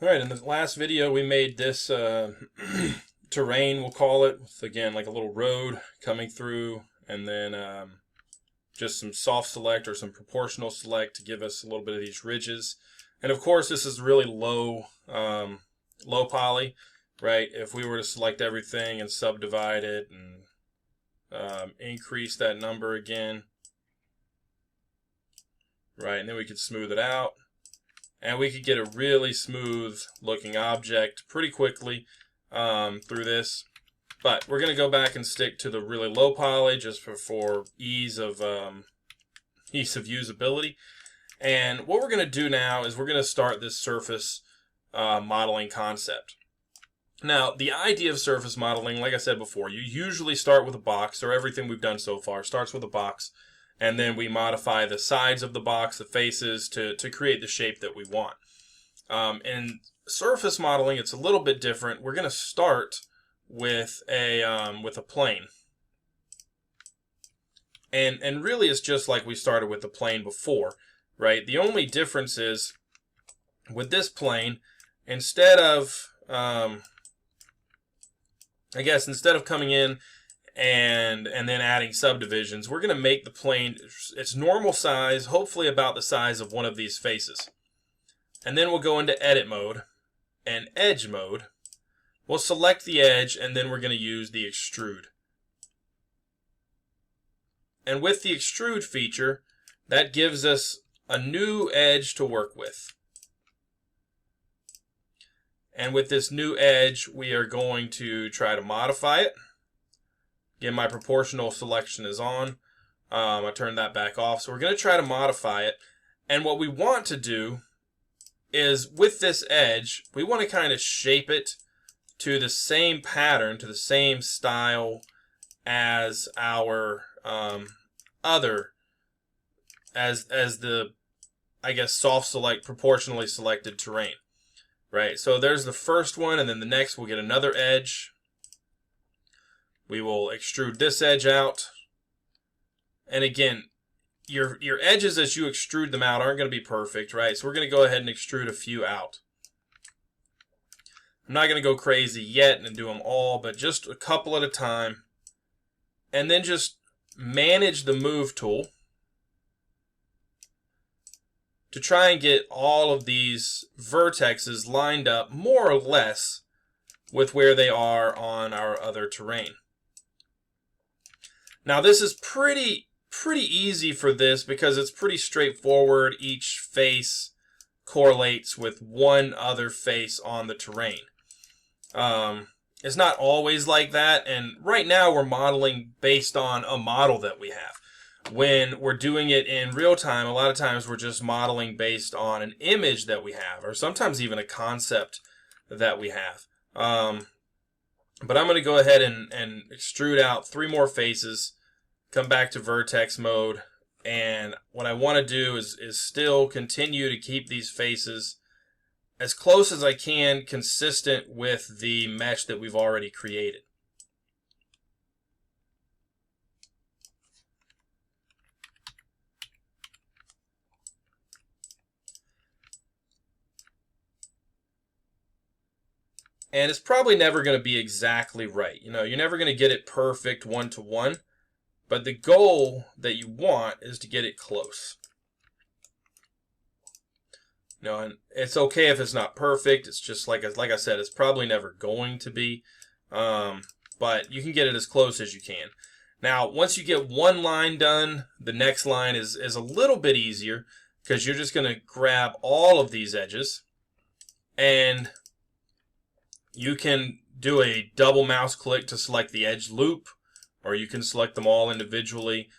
Alright, in the last video we made this terrain, we'll call it, with, again, like a little road coming through, and then just some soft select or some proportional select to give us a little bit of these ridges. And of course this is really low poly, right? If we were to select everything and subdivide it and increase that number again, right, and then we could smooth it out. And we could get a really smooth looking object pretty quickly through this. But we're going to go back and stick to the really low poly just for ease of usability. And what we're going to do now is we're going to start this surface modeling concept. Now, the idea of surface modeling, like I said before, you usually start with a box, or everything we've done so far starts with a box. And then we modify the sides of the box, the faces, to create the shape that we want. In surface modeling, it's a little bit different. We're going to start with a plane. And really it's just like we started with the plane before, right? The only difference is with this plane, instead of instead of coming in and then adding subdivisions, we're going to make the plane its normal size, hopefully about the size of one of these faces. And then we'll go into edit mode and edge mode. We'll select the edge, and then we're going to use the extrude. And with the extrude feature, that gives us a new edge to work with. And with this new edge, we are going to try to modify it. Again, my proportional selection is on. I turned that back off. So we're going to try to modify it. And what we want to do is, with this edge, we want to kind of shape it to the same pattern, to the same style as our soft select, proportionally selected terrain. Right, so there's the first one, and then the next we'll get another edge. We will extrude this edge out. And again, your edges as you extrude them out aren't going to be perfect, right? So we're going to go ahead and extrude a few out. I'm not going to go crazy yet and do them all, but just a couple at a time. And then just manage the move tool to try and get all of these vertexes lined up more or less with where they are on our other terrain. Now this is pretty easy for this because it's pretty straightforward. Each face correlates with one other face on the terrain. It's not always like that, and right now we're modeling based on a model that we have. When we're doing it in real time, a lot of times we're just modeling based on an image that we have, or sometimes even a concept that we have. But I'm going to go ahead and extrude out 3 more faces, come back to vertex mode, and what I want to do is still continue to keep these faces as close as I can, consistent with the mesh that we've already created. And it's probably never going to be exactly right. You know, you're never going to get it perfect one-to-one, but the goal that you want is to get it close. You know, and it's okay if it's not perfect. It's just like I said, it's probably never going to be, but you can get it as close as you can. Now, once you get one line done, the next line is a little bit easier because you're just going to grab all of these edges, and you can do a double mouse click to select the edge loop, or you can select them all individually.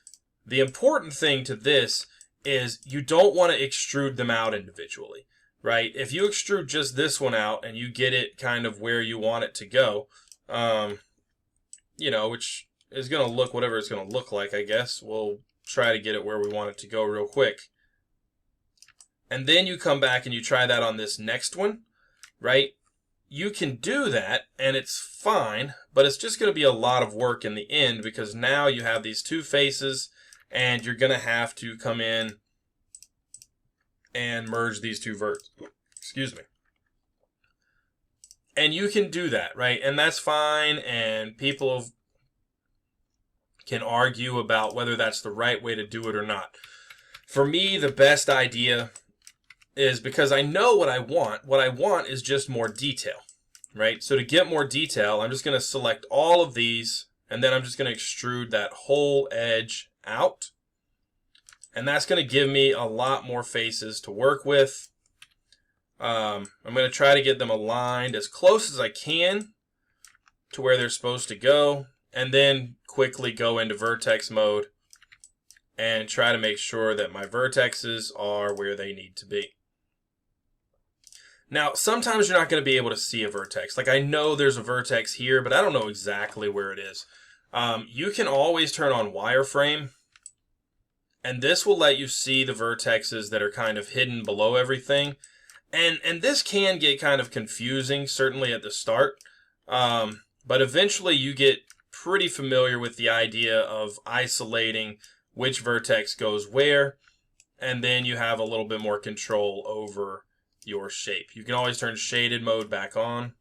The important thing to this is you don't want to extrude them out individually, right? If you extrude just this one out and you get it kind of where you want it to go, you know, which is going to look whatever it's going to look like, I guess. We'll try to get it where we want it to go real quick. And then you come back and you try that on this next one, right? You can do that, and it's fine, but it's just going to be a lot of work in the end because now you have these 2 faces, and you're going to have to come in and merge these 2 verts. Excuse me. And you can do that, right? And that's fine. And people can argue about whether that's the right way to do it or not. For me, the best idea is, because I know what I want is just more detail, right? So to get more detail, I'm just going to select all of these, and then I'm just going to extrude that whole edge out. And that's going to give me a lot more faces to work with. I'm going to try to get them aligned as close as I can to where they're supposed to go, and then quickly go into vertex mode and try to make sure that my vertexes are where they need to be. Now, sometimes you're not going to be able to see a vertex. Like, I know there's a vertex here, but I don't know exactly where it is. You can always turn on wireframe, and this will let you see the vertexes that are kind of hidden below everything. And this can get kind of confusing, certainly at the start. But eventually you get pretty familiar with the idea of isolating which vertex goes where, and then you have a little bit more control over your shape. You can always turn shaded mode back on.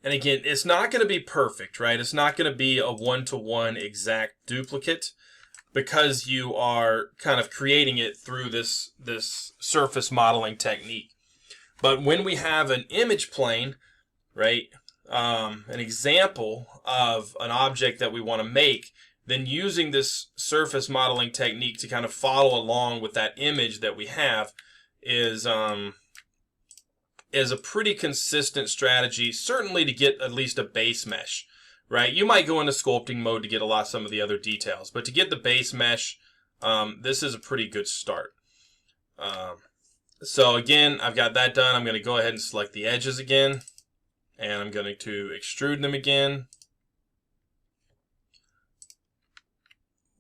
And again, it's not going to be perfect, right? It's not going to be a one-to-one exact duplicate, because you are kind of creating it through this surface modeling technique. But when we have an image plane, right, an example of an object that we want to make, then using this surface modeling technique to kind of follow along with that image that we have is a pretty consistent strategy, certainly to get at least a base mesh. Right, you might go into sculpting mode to get some of the other details, but to get the base mesh, this is a pretty good start. So again, I've got that done. I'm going to go ahead and select the edges again, and I'm going to extrude them again.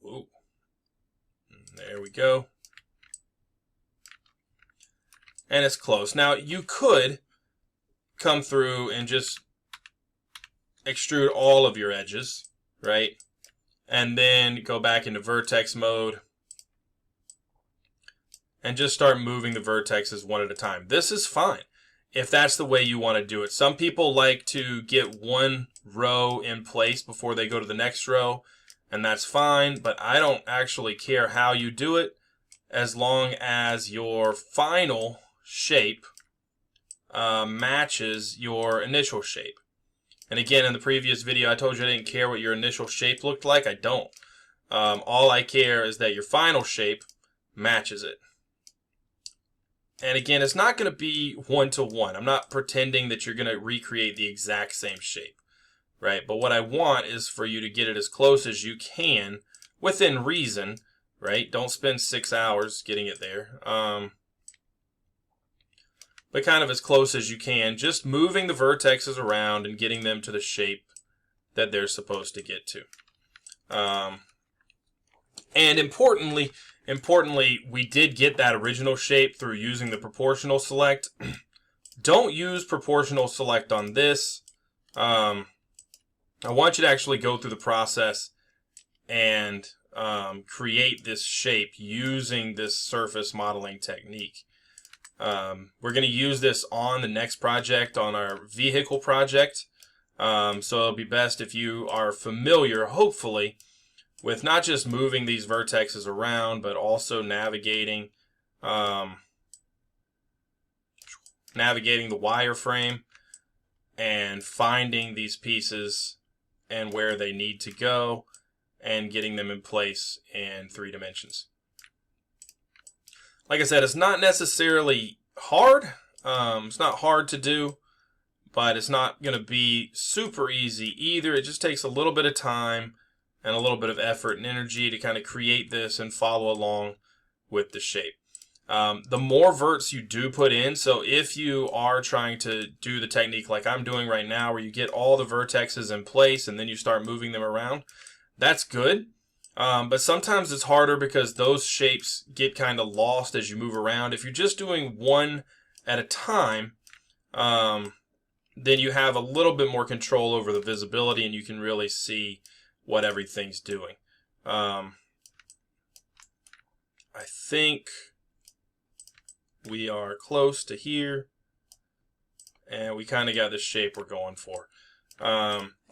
Ooh. There we go. And it's close. Now, you could come through and just extrude all of your edges, right? And then go back into vertex mode and just start moving the vertexes one at a time. This is fine if that's the way you want to do it. Some people like to get one row in place before they go to the next row, and that's fine, but I don't actually care how you do it, as long as your final shape matches your initial shape. And again, in the previous video, I told you I didn't care what your initial shape looked like. I don't. All I care is that your final shape matches it. And again, it's not going to be one-to-one. I'm not pretending that you're going to recreate the exact same shape, right? But what I want is for you to get it as close as you can within reason, right? Don't spend 6 hours getting it there. But kind of as close as you can, just moving the vertexes around and getting them to the shape that they're supposed to get to. And importantly, we did get that original shape through using the proportional select. Don't use proportional select on this. I want you to actually go through the process and create this shape using this surface modeling technique. We're going to use this on the next project, on our vehicle project. So it'll be best if you are familiar, hopefully, with not just moving these vertexes around, but also navigating the wireframe and finding these pieces and where they need to go and getting them in place in 3 dimensions. Like I said, it's not necessarily hard. It's not hard to do, but it's not going to be super easy either. It just takes a little bit of time and a little bit of effort and energy to kind of create this and follow along with the shape. The more verts you do put in, so if you are trying to do the technique like I'm doing right now, where you get all the vertexes in place and then you start moving them around, that's good. But sometimes it's harder because those shapes get kind of lost as you move around. If you're just doing one at a time, then you have a little bit more control over the visibility and you can really see what everything's doing. I think we are close to here, and we kind of got the shape we're going for.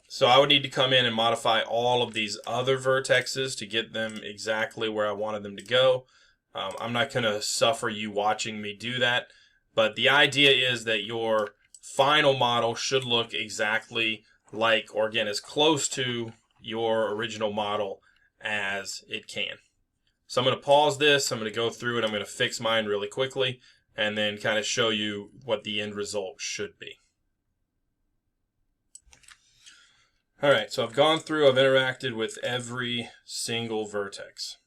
So I would need to come in and modify all of these other vertexes to get them exactly where I wanted them to go. I'm not going to suffer you watching me do that, but the idea is that your final model should look exactly like, or again, as close to your original model as it can. So I'm going to pause this, I'm going to go through it, I'm going to fix mine really quickly, and then kind of show you what the end result should be. Alright, so I've gone through, I've interacted with every single vertex.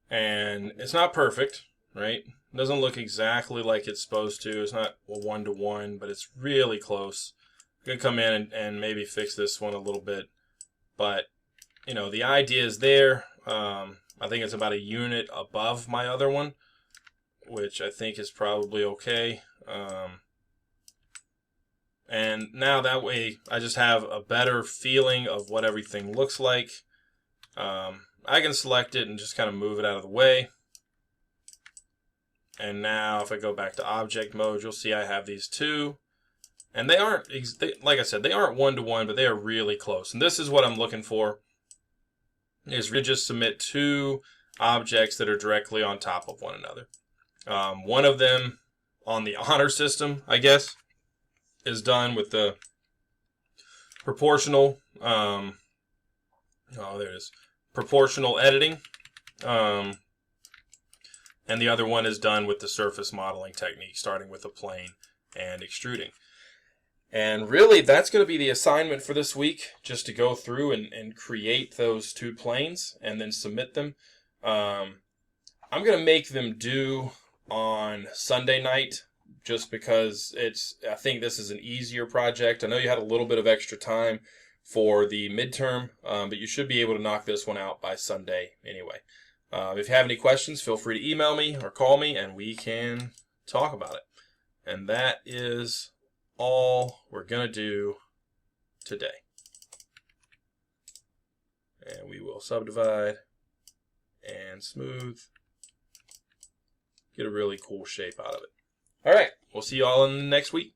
And it's not perfect, right? It doesn't look exactly like it's supposed to. It's not a one-to-one, but it's really close. I'm going to come in and maybe fix this one a little bit. But, you know, the idea is there. I think it's about a unit above my other one, which I think is probably okay. And now that way I just have a better feeling of what everything looks like. I can select it and just kind of move it out of the way. And now if I go back to object mode, you'll see I have these two. And they aren't, like I said, they aren't one-to-one, but they are really close. And this is what I'm looking for, is we just submit two objects that are directly on top of one another. One of them on the honor system, I guess, is done with the proportional, oh, there it is, proportional editing. And the other one is done with the surface modeling technique, starting with a plane and extruding. And really, that's going to be the assignment for this week, just to go through and create those two planes and then submit them. I'm going to make them due on Sunday night, just because I think this is an easier project. I know you had a little bit of extra time for the midterm, but you should be able to knock this one out by Sunday anyway. If you have any questions, feel free to email me or call me and we can talk about it. And that is all we're going to do today. And we will subdivide and smooth. Get a really cool shape out of it. All right, we'll see you all in the next week.